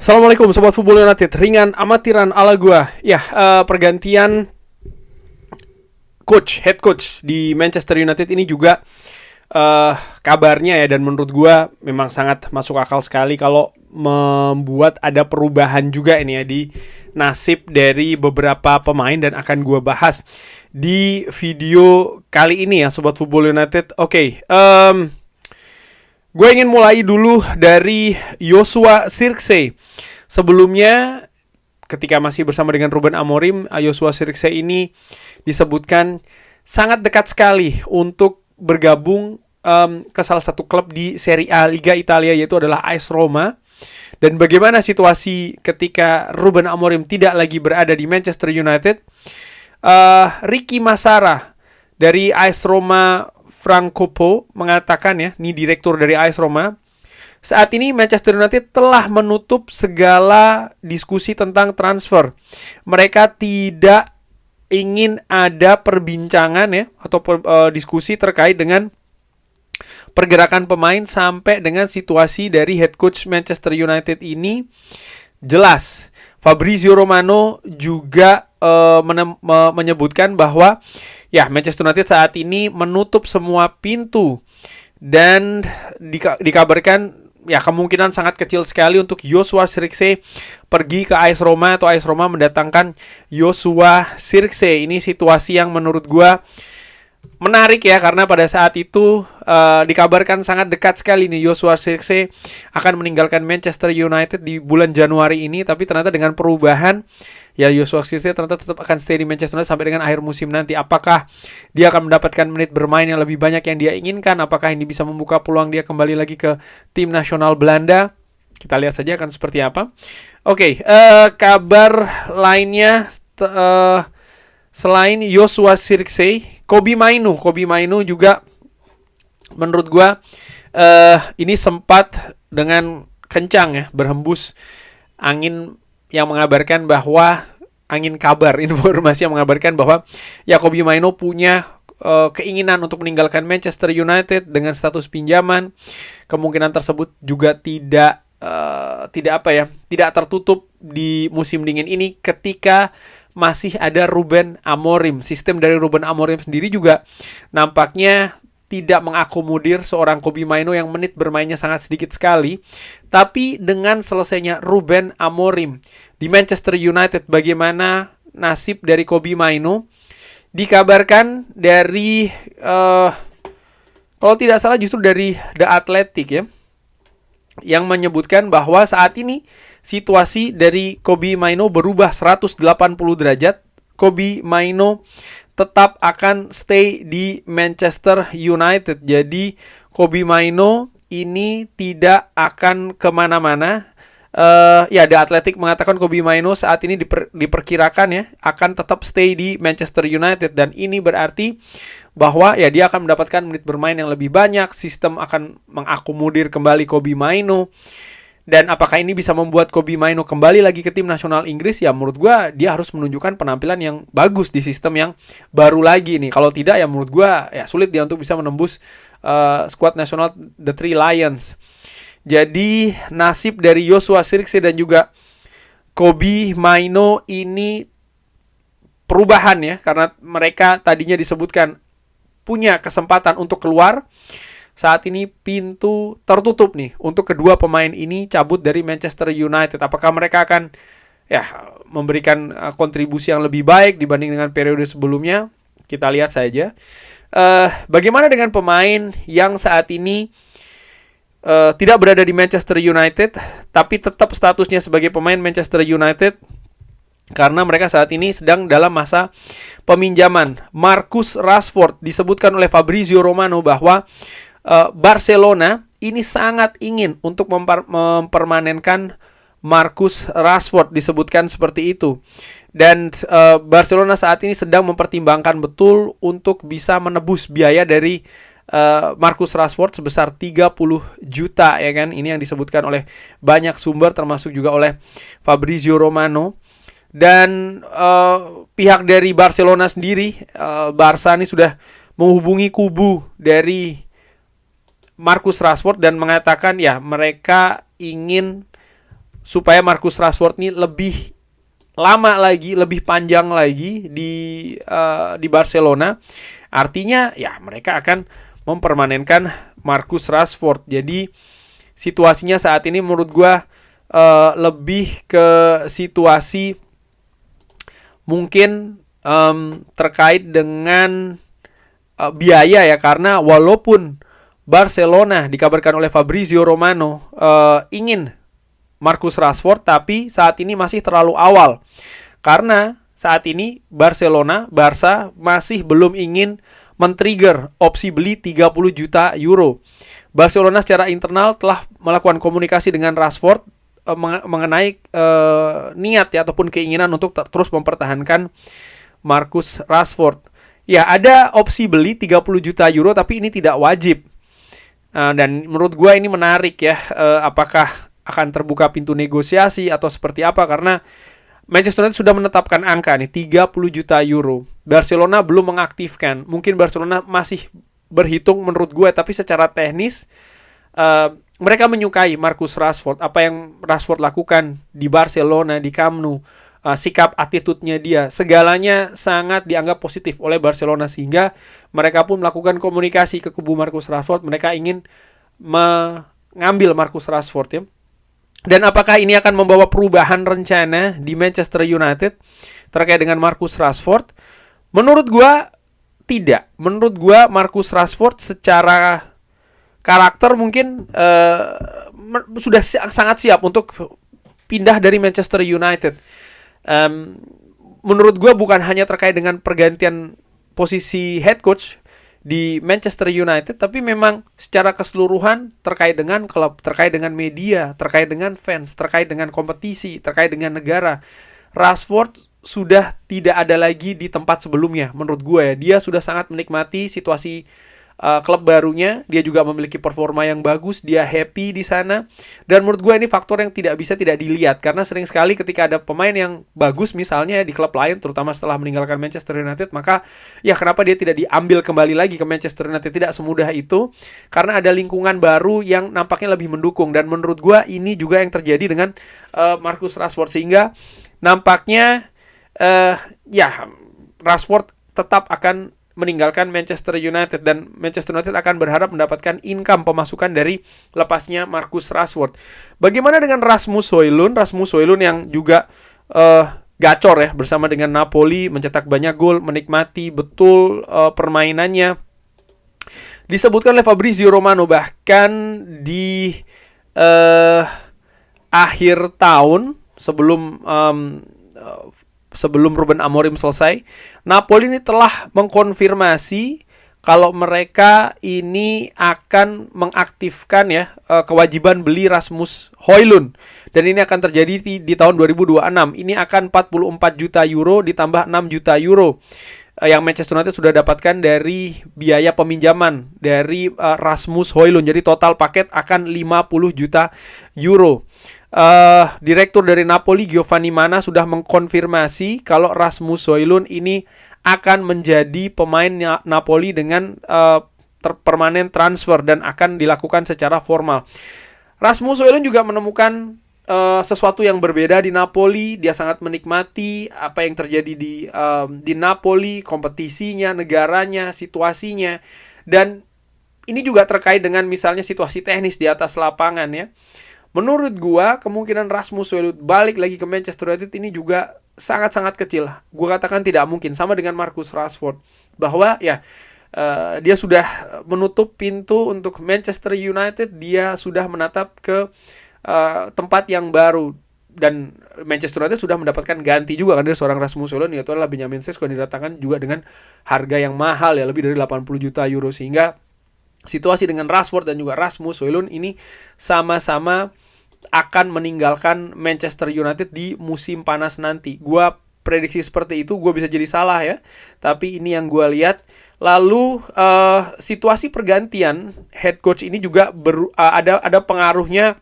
Assalamualaikum Sobat Football United. Ringan amatiran ala gua. Ya, pergantian head coach di Manchester United ini juga kabarnya ya, dan menurut gua memang sangat masuk akal sekali kalau membuat ada perubahan juga ini ya di nasib dari beberapa pemain, dan akan gua bahas di video kali ini ya Sobat Football United. Oke, gue ingin mulai dulu dari Joshua Zirkzee. Sebelumnya, ketika masih bersama dengan Ruben Amorim, Joshua Zirkzee ini disebutkan sangat dekat sekali untuk bergabung ke salah satu klub di Serie A Liga Italia, yaitu adalah AS Roma. Dan bagaimana situasi ketika Ruben Amorim tidak lagi berada di Manchester United? Ricky Massara dari AS Roma Francopo mengatakan ya, ini direktur dari AS Roma, saat ini Manchester United telah menutup segala diskusi tentang transfer. Mereka tidak ingin ada perbincangan ya, atau diskusi terkait dengan pergerakan pemain sampai dengan situasi dari head coach Manchester United ini jelas. Fabrizio Romano juga menyebutkan bahwa ya, Manchester United saat ini menutup semua pintu, dan dikabarkan ya kemungkinan sangat kecil sekali untuk Joshua Zirkzee pergi ke AS Roma, atau AS Roma mendatangkan Joshua Zirkzee. Ini situasi yang menurut gua menarik ya, karena pada saat itu dikabarkan sangat dekat sekali nih Joshua Zirkzee akan meninggalkan Manchester United di bulan Januari ini, tapi ternyata dengan perubahan ya, Joshua Zirkzee ternyata tetap akan stay di Manchester United sampai dengan akhir musim nanti. Apakah dia akan mendapatkan menit bermain yang lebih banyak yang dia inginkan? Apakah ini bisa membuka peluang dia kembali lagi ke tim nasional Belanda? Kita lihat saja akan seperti apa. Oke, kabar lainnya selain Joshua Zirkzee, Kobbie Mainoo juga menurut gua ini sempat dengan kencang ya berhembus angin yang mengabarkan bahwa informasi yang mengabarkan bahwa ya Kobbie Mainoo punya keinginan untuk meninggalkan Manchester United dengan status pinjaman. Kemungkinan tersebut juga tidak tertutup di musim dingin ini ketika masih ada Ruben Amorim. Sistem dari Ruben Amorim sendiri juga nampaknya tidak mengakomodir seorang Kobbie Mainoo yang menit bermainnya sangat sedikit sekali. Tapi dengan selesainya Ruben Amorim di Manchester United, bagaimana nasib dari Kobbie Mainoo? Dikabarkan dari kalau tidak salah justru dari The Athletic ya, yang menyebutkan bahwa saat ini situasi dari Kobbie Mainoo berubah 180 derajat. Kobbie Mainoo tetap akan stay di Manchester United. Jadi Kobbie Mainoo ini tidak akan kemana-mana. Ya, The Athletic mengatakan Kobbie Mainoo saat ini diperkirakan ya akan tetap stay di Manchester United, dan ini berarti bahwa ya dia akan mendapatkan menit bermain yang lebih banyak. Sistem akan mengakomodir kembali Kobbie Mainoo. Dan apakah ini bisa membuat Kobbie Mainoo kembali lagi ke tim nasional Inggris? Ya, menurut gue dia harus menunjukkan penampilan yang bagus di sistem yang baru lagi nih. Kalau tidak ya menurut gue ya sulit dia untuk bisa menembus skuad nasional The Three Lions. Jadi nasib dari Joshua Zirkzee dan juga Kobbie Mainoo ini perubahan ya, karena mereka tadinya disebutkan punya kesempatan untuk keluar. Saat ini pintu tertutup nih untuk kedua pemain ini cabut dari Manchester United. Apakah mereka akan ya memberikan kontribusi yang lebih baik dibanding dengan periode sebelumnya? Kita lihat saja. Bagaimana dengan pemain yang saat ini tidak berada di Manchester United tapi tetap statusnya sebagai pemain Manchester United karena mereka saat ini sedang dalam masa peminjaman? Marcus Rashford disebutkan oleh Fabrizio Romano bahwa Barcelona ini sangat ingin untuk mempermanenkan Marcus Rashford, disebutkan seperti itu. Dan Barcelona saat ini sedang mempertimbangkan betul untuk bisa menebus biaya dari Marcus Rashford sebesar 30 juta ya kan. Ini yang disebutkan oleh banyak sumber termasuk juga oleh Fabrizio Romano. Dan pihak dari Barcelona sendiri, Barca ini sudah menghubungi kubu dari Marcus Rashford dan mengatakan ya mereka ingin supaya Marcus Rashford ini lebih lama lagi, lebih panjang lagi di Barcelona. Artinya ya mereka akan mempermanenkan Marcus Rashford. Jadi situasinya saat ini menurut gua lebih ke situasi mungkin terkait dengan biaya ya, karena walaupun Barcelona dikabarkan oleh Fabrizio Romano ingin Marcus Rashford, tapi saat ini masih terlalu awal. Karena saat ini Barca masih belum ingin men-trigger opsi beli 30 juta euro. Barcelona secara internal telah melakukan komunikasi dengan Rashford mengenai niat ya ataupun keinginan untuk terus mempertahankan Marcus Rashford. Ya, ada opsi beli 30 juta euro tapi ini tidak wajib. Dan menurut gue ini menarik ya, apakah akan terbuka pintu negosiasi atau seperti apa, karena Manchester United sudah menetapkan angka nih 30 juta euro. Barcelona belum mengaktifkan. Mungkin Barcelona masih berhitung menurut gue, tapi secara teknis mereka menyukai Marcus Rashford. Apa yang Rashford lakukan di Barcelona, di Camp Nou, sikap attitude-nya dia, segalanya sangat dianggap positif oleh Barcelona, sehingga mereka pun melakukan komunikasi ke kubu Marcus Rashford. Mereka ingin mengambil Marcus Rashford ya. Dan apakah ini akan membawa perubahan rencana di Manchester United terkait dengan Marcus Rashford? Menurut gua tidak. Menurut gua Marcus Rashford secara karakter mungkin sudah sangat siap untuk pindah dari Manchester United. Menurut gua bukan hanya terkait dengan pergantian posisi head coach di Manchester United, tapi memang secara keseluruhan terkait dengan klub, terkait dengan media, terkait dengan fans, terkait dengan kompetisi, terkait dengan negara. Rashford sudah tidak ada lagi di tempat sebelumnya menurut gue ya. Dia sudah sangat menikmati situasi klub barunya. Dia juga memiliki performa yang bagus, dia happy di sana. Dan menurut gue ini faktor yang tidak bisa tidak dilihat, karena sering sekali ketika ada pemain yang bagus misalnya di klub lain, terutama setelah meninggalkan Manchester United, maka ya kenapa dia tidak diambil kembali lagi ke Manchester United? Tidak semudah itu, karena ada lingkungan baru yang nampaknya lebih mendukung. Dan menurut gue ini juga yang terjadi dengan Marcus Rashford, sehingga nampaknya ya Rashford tetap akan meninggalkan Manchester United, dan Manchester United akan berharap mendapatkan income pemasukan dari lepasnya Marcus Rashford. Bagaimana dengan Rasmus Højlund? Rasmus Højlund yang juga gacor ya bersama dengan Napoli, mencetak banyak gol, menikmati betul permainannya. Disebutkan oleh Fabrizio Romano bahkan di akhir tahun sebelum Ruben Amorim selesai, Napoli ini telah mengkonfirmasi kalau mereka ini akan mengaktifkan ya kewajiban beli Rasmus Højlund, dan ini akan terjadi di tahun 2026. Ini akan 44 juta euro ditambah 6 juta euro yang Manchester United sudah dapatkan dari biaya peminjaman dari Rasmus Højlund. Jadi total paket akan 50 juta euro. Direktur dari Napoli Giovanni Mana sudah mengkonfirmasi kalau Rasmus Højlund ini akan menjadi pemain Napoli dengan permanen transfer dan akan dilakukan secara formal. Rasmus Højlund juga menemukan sesuatu yang berbeda di Napoli. Dia sangat menikmati apa yang terjadi di Napoli, kompetisinya, negaranya, situasinya, dan ini juga terkait dengan misalnya situasi teknis di atas lapangan ya. Menurut gua kemungkinan Rasmus Højlund balik lagi ke Manchester United ini juga sangat-sangat kecil. Gua katakan tidak mungkin, sama dengan Marcus Rashford, bahwa ya dia sudah menutup pintu untuk Manchester United. Dia sudah menatap ke tempat yang baru, dan Manchester United sudah mendapatkan ganti juga kan dari seorang Rasmus Højlund, yaitu adalah Benjamin Sesko, yang didatangkan juga dengan harga yang mahal ya, lebih dari 80 juta euro, sehingga situasi dengan Rashford dan juga Rasmus Højlund ini sama-sama akan meninggalkan Manchester United di musim panas nanti. Gua prediksi seperti itu, gue bisa jadi salah ya, tapi ini yang gue lihat. Lalu situasi pergantian head coach ini juga ada pengaruhnya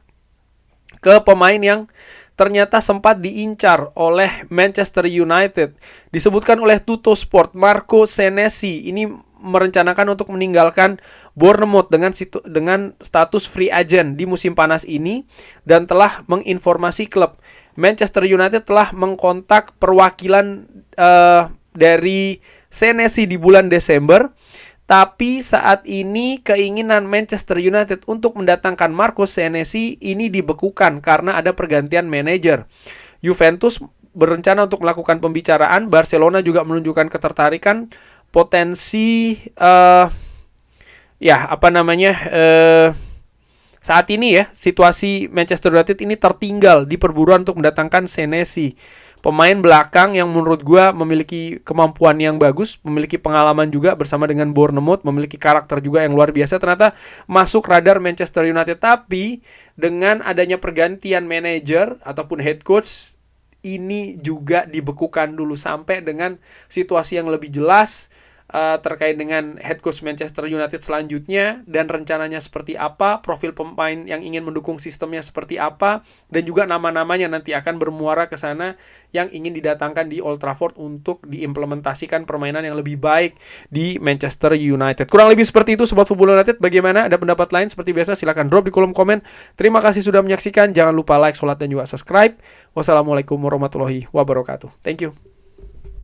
ke pemain yang ternyata sempat diincar oleh Manchester United. Disebutkan oleh Tuttosport, Marco Senesi ini merencanakan untuk meninggalkan Bournemouth dengan status free agent di musim panas ini dan telah menginformasi klub. Manchester United telah mengkontak perwakilan dari Senesi di bulan Desember. Tapi saat ini keinginan Manchester United untuk mendatangkan Marcos Senesi ini dibekukan karena ada pergantian manajer. Juventus berencana untuk melakukan pembicaraan. Barcelona juga menunjukkan ketertarikan. Potensi saat ini ya, situasi Manchester United ini tertinggal di perburuan untuk mendatangkan Senesi. Pemain belakang yang menurut gue memiliki kemampuan yang bagus, memiliki pengalaman juga bersama dengan Bournemouth, memiliki karakter juga yang luar biasa, ternyata masuk radar Manchester United. Tapi dengan adanya pergantian manajer ataupun head coach, ini juga dibekukan dulu sampai dengan situasi yang lebih jelas terkait dengan head coach Manchester United selanjutnya dan rencananya seperti apa, profil pemain yang ingin mendukung sistemnya seperti apa, dan juga nama-namanya nanti akan bermuara ke sana yang ingin didatangkan di Old Trafford untuk diimplementasikan permainan yang lebih baik di Manchester United. Kurang lebih seperti itu Sobat Football United. Bagaimana? Ada pendapat lain? Seperti biasa silahkan drop di kolom komen. Terima kasih sudah menyaksikan. Jangan lupa like, sholat, dan juga subscribe. Wassalamualaikum warahmatullahi wabarakatuh. Thank you.